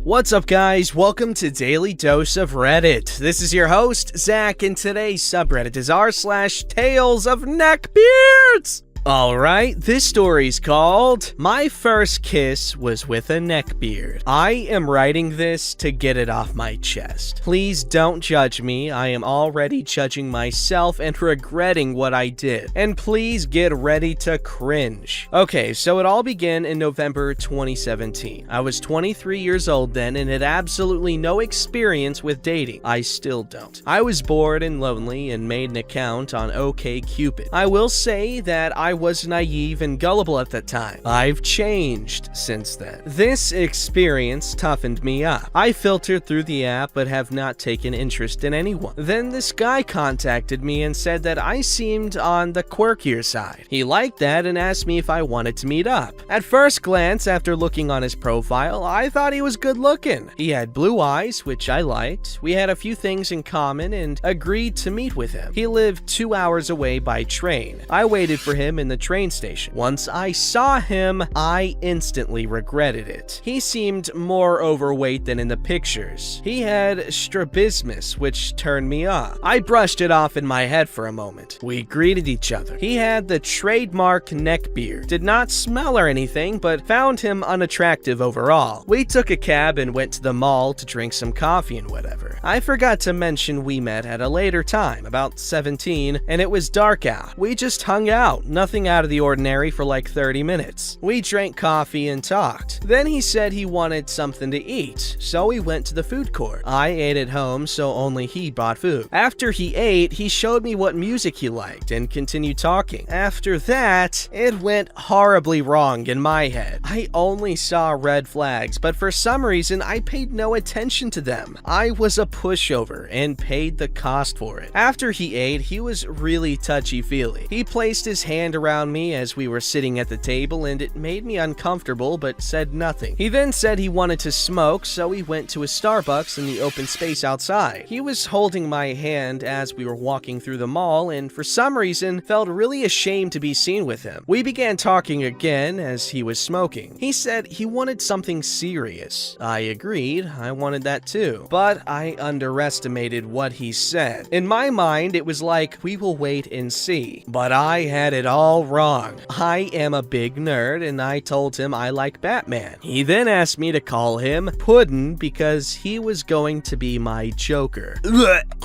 What's up, guys? Welcome to Daily Dose of Reddit. This is your host, Zach, and today's subreddit is r/TalesOfNeckbeards. Alright, this story's called My First Kiss Was with a Neckbeard. I am writing this to get it off my chest. Please don't judge me, I am already judging myself and regretting what I did. And please get ready to cringe. Okay, so it all began in November 2017. I was 23 years old then and had absolutely no experience with dating. I still don't. I was bored and lonely and made an account on OkCupid. I will say that I was naive and gullible at that time. I've changed since then. This experience toughened me up. I filtered through the app but have not taken interest in anyone. Then this guy contacted me and said that I seemed on the quirkier side. He liked that and asked me if I wanted to meet up. At first glance, after looking on his profile, I thought he was good looking. He had blue eyes, which I liked. We had a few things in common and agreed to meet with him. He lived 2 hours away by train. I waited for him in the train station. Once I saw him, I instantly regretted it. He seemed more overweight than in the pictures. He had strabismus, which turned me off. I brushed it off in my head for a moment. We greeted each other. He had the trademark neck beard. Did not smell or anything, but found him unattractive overall. We took a cab and went to the mall to drink some coffee and whatever. I forgot to mention we met at a later time, about 17, and it was dark out. We just hung out, nothing out of the ordinary for like 30 minutes. We drank coffee and talked. Then he said he wanted something to eat, so we went to the food court. I ate at home, so only he bought food. After he ate, he showed me what music he liked and continued talking. After that, it went horribly wrong in my head. I only saw red flags, but for some reason, I paid no attention to them. I was a pushover and paid the cost for it. After he ate, he was really touchy-feely. He placed his hand around me as we were sitting at the table, and it made me uncomfortable but said nothing. He then said he wanted to smoke, so we went to a Starbucks in the open space outside. He was holding my hand as we were walking through the mall and for some reason felt really ashamed to be seen with him. We began talking again as he was smoking. He said he wanted something serious. I agreed, I wanted that too, but I underestimated what he said. In my mind, it was like, we will wait and see, but I had it all wrong. I am a big nerd and I told him I like Batman. He then asked me to call him Puddin because he was going to be my Joker.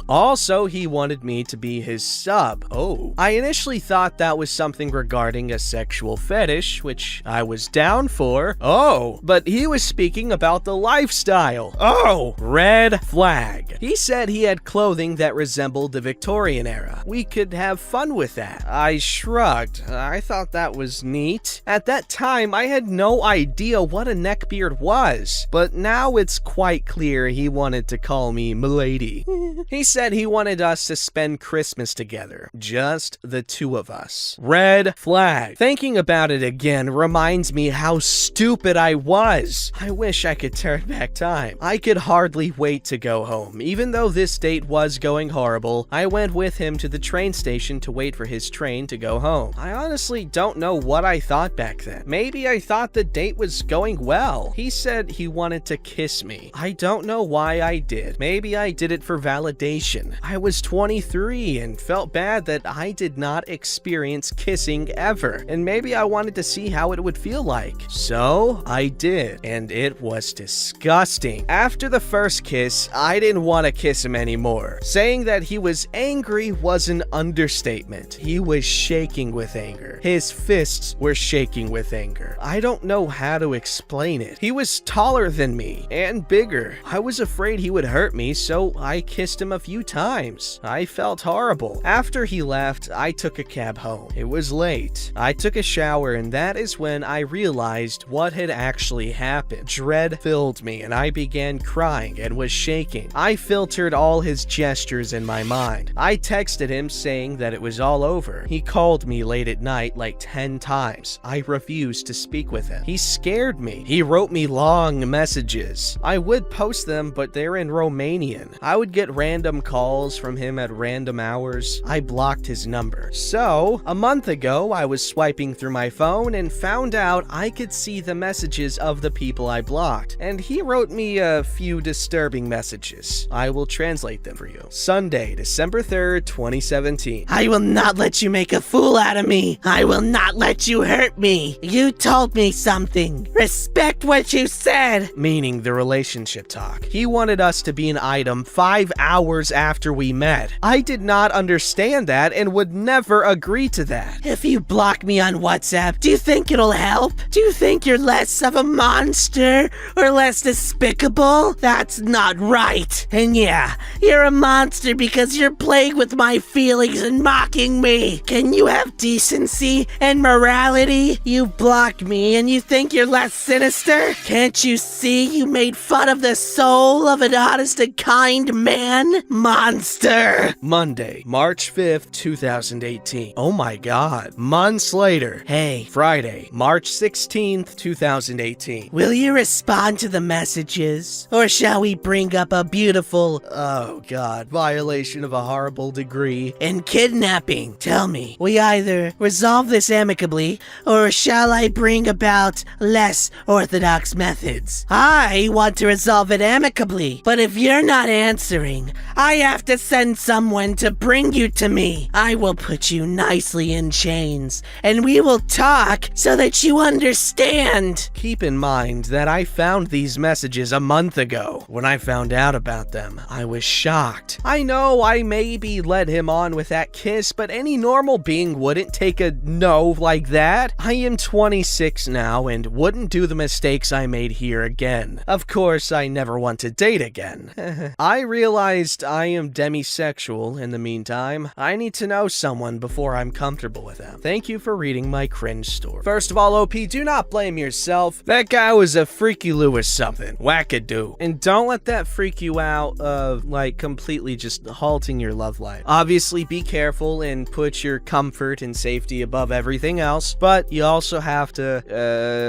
Also, he wanted me to be his sub. Oh. I initially thought that was something regarding a sexual fetish, which I was down for. Oh, but he was speaking about the lifestyle. Oh, red flag. He said he had clothing that resembled the Victorian era. We could have fun with that. I shrugged. I thought that was neat. At that time, I had no idea what a neckbeard was, but now it's quite clear he wanted to call me Milady. He said he wanted us to spend Christmas together, just the two of us. Red flag. Thinking about it again reminds me how stupid I was. I wish I could turn back time. I could hardly wait to go home. Even though this date was going horrible, I went with him to the train station to wait for his train to go home. I honestly don't know what I thought back then. Maybe I thought the date was going well. He said he wanted to kiss me. I don't know why I did. Maybe I did it for validation. I was 23 and felt bad that I did not experience kissing ever, and maybe I wanted to see how it would feel like. So I did, and it was disgusting. After the first kiss, I didn't want to kiss him anymore. Saying that he was angry was an understatement. He was shaking with anger. His fists were shaking with anger. I don't know how to explain it. He was taller than me and bigger. I was afraid he would hurt me, so I kissed him a few times. I felt horrible. After he left, I took a cab home. It was late. I took a shower, and that is when I realized what had actually happened. Dread filled me, and I began crying and was shaking. I filtered all his gestures in my mind. I texted him saying that it was all over. He called me later late at night like 10 times. I refused to speak with him. He scared me. He wrote me long messages. I would post them, but they're in Romanian. I would get random calls from him at random hours. I blocked his number. So, a month ago, I was swiping through my phone and found out I could see the messages of the people I blocked. And he wrote me a few disturbing messages. I will translate them for you. Sunday, December 3rd, 2017. I will not let you make a fool out of me. I will not let you hurt me. You told me something. Respect what you said. Meaning the relationship talk. He wanted us to be an item 5 hours after we met. I did not understand that and would never agree to that. If you block me on WhatsApp, do you think it'll help? Do you think you're less of a monster or less despicable? That's not right. And yeah, you're a monster because you're playing with my feelings and mocking me. Can you have decency and morality? You block me and you think you're less sinister? Can't you see you made fun of the soul of an honest and kind man? Monster! Monday, March 5th, 2018. Oh my god. Months later. Hey. Friday, March 16th, 2018. Will you respond to the messages? Or shall we bring up a beautiful, oh god, violation of a horrible degree. and kidnapping? Tell me, we either resolve this amicably, or shall I bring about less orthodox methods? I want to resolve it amicably, but if you're not answering, I have to send someone to bring you to me. I will put you nicely in chains, and we will talk so that you understand. Keep in mind that I found these messages a month ago. When I found out about them, I was shocked. I know I maybe led him on with that kiss, but any normal being wouldn't take a no like that. I am 26 now and wouldn't do the mistakes I made here again. Of course, I never want to date again. I realized I am demisexual in the meantime. I need to know someone before I'm comfortable with them. Thank you for reading my cringe story. First of all, OP, do not blame yourself. That guy was a freaky Lou or something. Wackadoo. And don't let that freak you out of, like, completely just halting your love life. Obviously, be careful and put your comfort and safety above everything else, but you also have to,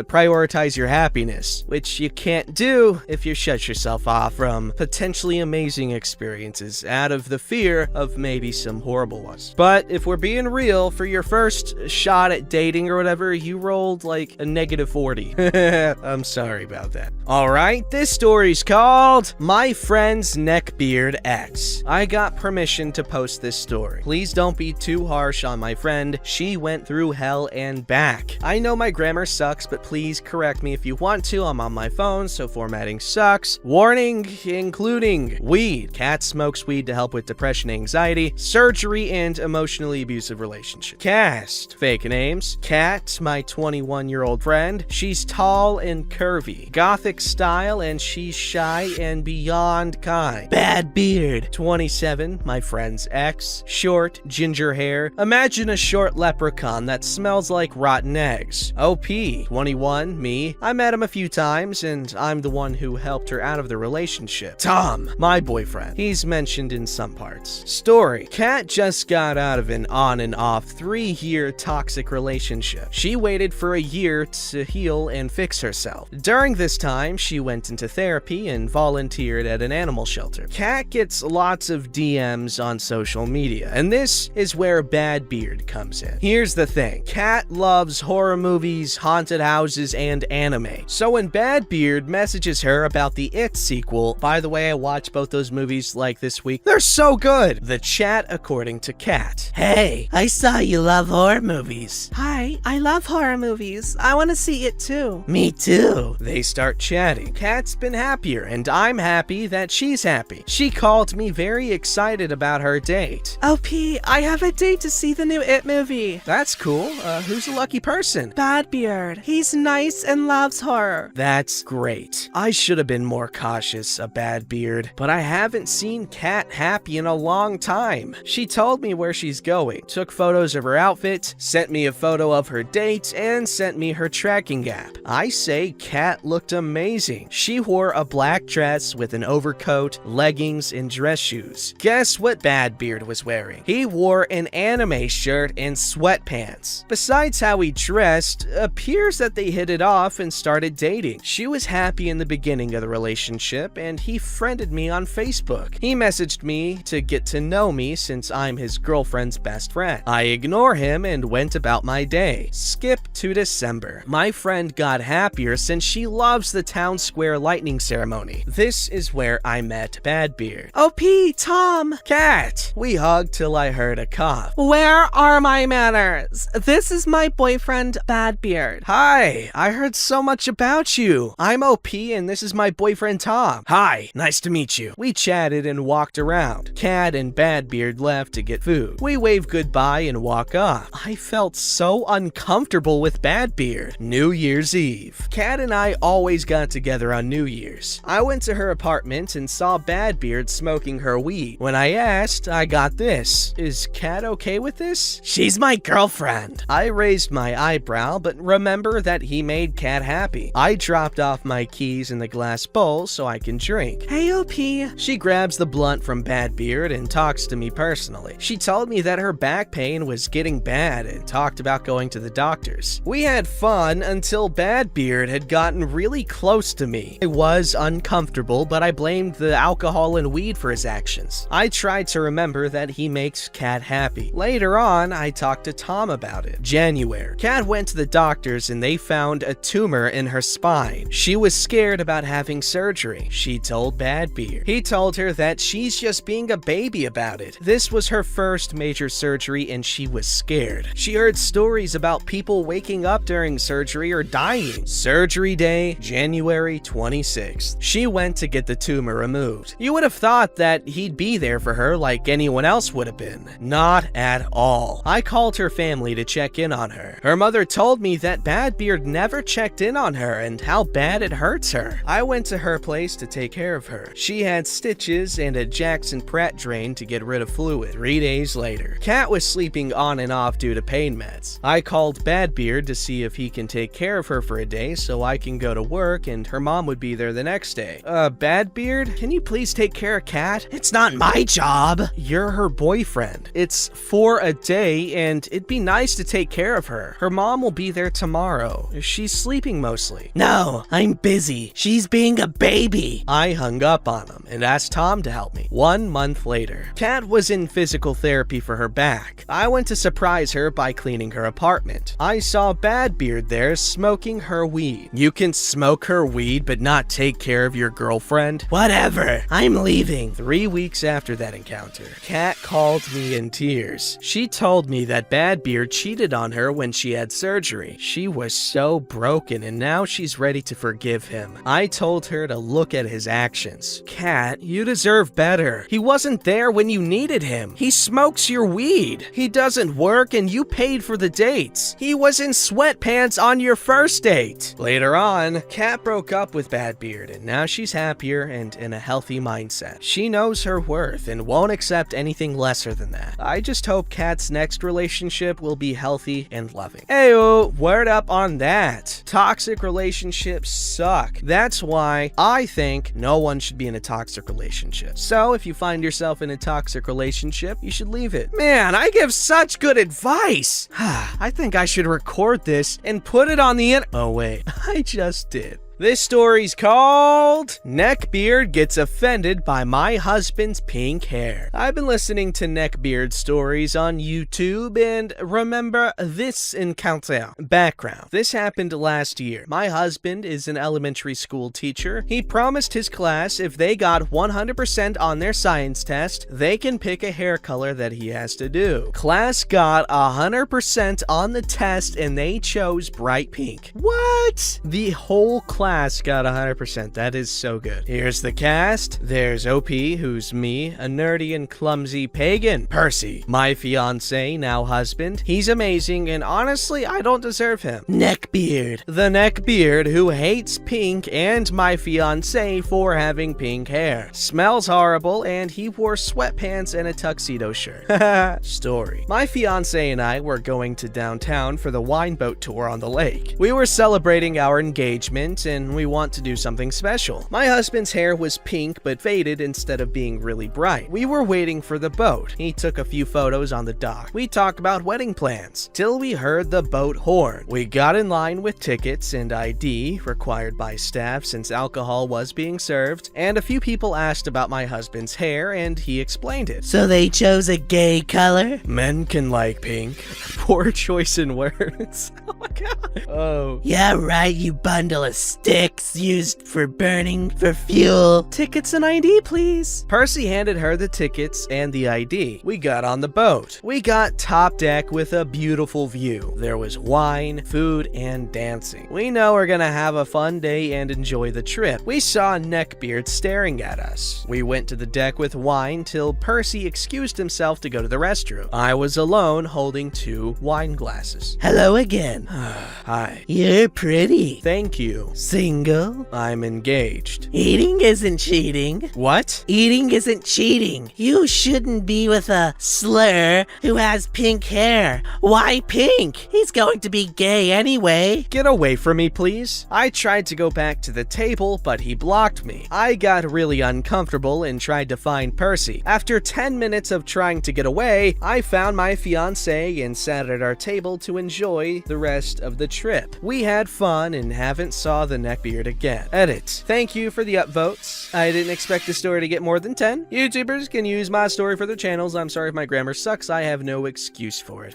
prioritize your happiness, which you can't do if you shut yourself off from potentially amazing experiences out of the fear of maybe some horrible ones. But if we're being real, for your first shot at dating or whatever, you rolled like a -40. I'm sorry about that. Alright, this story's called My Friend's Neckbeard X. I got permission to post this story. Please don't be too harsh on my friend. She went through hell and back. I know my grammar sucks, but please correct me if you want to. I'm on my phone, so formatting sucks. Warning, including weed. Cat smokes weed to help with depression, anxiety, surgery, and emotionally abusive relationships. Cast. Fake names. Cat, my 21-year-old friend. She's tall and curvy. Gothic style, and she's shy and beyond kind. Bad beard. 27, my friend's ex. Short, ginger hair. Imagine a short leprechaun that smells like rotten eggs. OP, 21, me. I met him a few times, and I'm the one who helped her out of the relationship. Tom, my boyfriend. He's mentioned in some parts. Story. Kat just got out of an on and off 3-year toxic relationship. She waited for a year to heal and fix herself. During this time, she went into therapy and volunteered at an animal shelter. Kat gets lots of DMs on social media, and this is where Bad Beard comes in. Here's the thing. Kat loves horror movies, haunted houses, and anime. So when Bad Beard messages her about the It sequel, by the way, I watched both those movies like this week. They're so good. The chat according to Kat. Hey, I saw you love horror movies. Hi, I love horror movies. I want to see it too. Me too. They start chatting. Kat's been happier, and I'm happy that she's happy. She called me very excited about her date. OP, I have a date to see the new It movie. That's cool. Who's a lucky person? Bad Beard. He's nice and loves horror. That's great. I should have been more cautious, a Bad Beard, but I haven't seen Kat happy in a long time. She told me where she's going, took photos of her outfit, sent me a photo of her date, and sent me her tracking app. I say Kat looked amazing. She wore a black dress with an overcoat, leggings, and dress shoes. Guess what Bad Beard was wearing? He wore an anime shirt and sweatpants. Besides how he dressed, appears that they hit it off and started dating. She was happy in the beginning of the relationship, and he friended me on Facebook. He messaged me to get to know me since I'm his girlfriend's best friend. I ignore him and went about my day. Skip to December. My friend got happier since she loves the town square lightning ceremony. This is where I met Badbeard. OP, Tom, Cat! We hugged till I heard a cough. where are my manners? This is my boyfriend, Badbeard. Hi, I heard so much about you. I'm OP and this is my boyfriend Tom. Hi, nice to meet you. We chatted and walked around. Cat and Badbeard left to get food. We waved goodbye and walk off. I felt so uncomfortable with Badbeard. New Year's Eve. Cat and I always got together on New Year's. I went to her apartment and saw Badbeard smoking her weed. When I asked, I got this. Is Cat okay with this? She's my girlfriend. I raised my eyebrow, but remember that he made Cat happy. I dropped off my keys in the glass bowl so I can drink. Hey, OP. She grabs the blunt from Badbeard and talks to me personally. She told me that her back pain was getting bad and talked about going to the doctors. We had fun until Badbeard had gotten really close to me. I was uncomfortable, but I blamed the alcohol and weed for his actions. I tried to remember that he makes Cat happy. Later on, I talked to Tom about it. January. Cat went to the doctors and they found a tumor in her spine. She was scared about having surgery. She told Badbeard. He told her that she's just being a baby about it. This was her first major surgery and she was scared. She heard stories about people waking up during surgery or dying. Surgery day, January 26th. She went to get the tumor removed. You would have thought that he'd be there for her like anyone else would have been. Not at all. I called her family to check in on her. Her mother told me that Badbeard never checked in on her and how bad it hurts her. I went to her place to take care of her. She had stitches and a Jackson Pratt drain to get rid of fluid. 3 days later, Cat was sleeping on and off due to pain meds. I called Badbeard to see if he can take care of her for a day so I can go to work and her mom would be there the next day. Badbeard, can you please take care of Cat? It's not my job. You're her boyfriend. It's for a day and it'd be nice to take care of her. Her mom will be there tomorrow. She's sleeping mostly. No, I'm busy. She's being a baby. I hung up on him and asked Tom to help me. 1 month later, Kat was in physical therapy for her back. I went to surprise her by cleaning her apartment. I saw Badbeard there smoking her weed. You can smoke her weed but not take care of your girlfriend? Whatever, I'm leaving. 3 weeks after that encounter, Kat called me in tears. She told me that Badbeard cheated on her when she had surgery. She was so broken and now she's ready to forgive him. I told her to look at his actions. Kat, you deserve better. He wasn't there when you needed him. He smokes your weed. He doesn't work and you paid for the dates. He was in sweatpants on your first date. Later on, Kat broke up with Badbeard and now she's happier and in a healthy mindset. She knows her worth and won't accept anything lesser than that. I just hope Kat's next relationship will be healthy and loving. Ayo, word up on that. Toxic relationships suck. That's why I think no one should be in a toxic relationship. So if you find yourself in a toxic relationship, you should leave it. Man, I give such good advice. I think I should record this and put it on the Oh wait, I just did. This story's called Neckbeard Gets Offended by My Husband's Pink Hair. I've been listening to Neckbeard stories on YouTube and remember this encounter. Background. This happened last year. My husband is an elementary school teacher. He promised his class if they got 100% on their science test, they can pick a hair color that he has to do. Class got 100% on the test and they chose bright pink. What? The whole class got 100%. That is so good. Here's the cast. There's OP, who's me, a nerdy and clumsy pagan. Percy, my fiance, now husband. He's amazing, and honestly, I don't deserve him. Neckbeard. The Neckbeard, who hates pink and my fiance for having pink hair. Smells horrible, and he wore sweatpants and a tuxedo shirt. Story. My fiance and I were going to downtown for the wine boat tour on the lake. We were celebrating our engagement, and and we want to do something special. My husband's hair was pink but faded instead of being really bright. We were waiting for the boat. He took a few photos on the dock. We talked about wedding plans till we heard the boat horn. We got in line with tickets and ID required by staff since alcohol was being served, and a few people asked about my husband's hair and he explained it. So they chose a gay color? Men can like pink. Poor choice in words. Oh my god. Oh. Yeah, right, you bundle of sticks used for burning for fuel. Tickets and ID, please. Percy handed her the tickets and the ID. We got on the boat. We got top deck with a beautiful view. There was wine, food, and dancing. We know we're gonna have a fun day and enjoy the trip. We saw Neckbeard staring at us. We went to the deck with wine till Percy excused himself to go to the restroom. I was alone holding 2 wine glasses. Hello again. Hi. You're pretty. Thank you. Single? I'm engaged. Eating isn't cheating. What? Eating isn't cheating. You shouldn't be with a slur who has pink hair. Why pink? He's going to be gay anyway. Get away from me, please. I tried to go back to the table, but he blocked me. I got really uncomfortable and tried to find Percy. After 10 minutes of trying to get away, I found my fiancé and sat at our table to enjoy the rest of the trip. We had fun and haven't saw the Neckbeard again. Edit. Thank you for the upvotes. I didn't expect the story to get more than 10. YouTubers can use my story for their channels. I'm sorry if my grammar sucks. I have no excuse for it.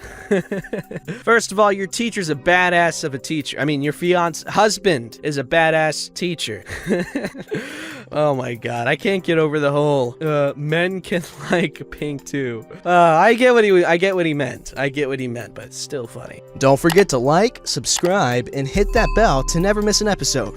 First of all, your teacher's a badass of a teacher. I mean, your husband is a badass teacher. Oh my god, I can't get over the whole men can like pink too. I get what he meant. I get what he meant, but it's still funny. Don't forget to like, subscribe, and hit that bell to never miss an episode.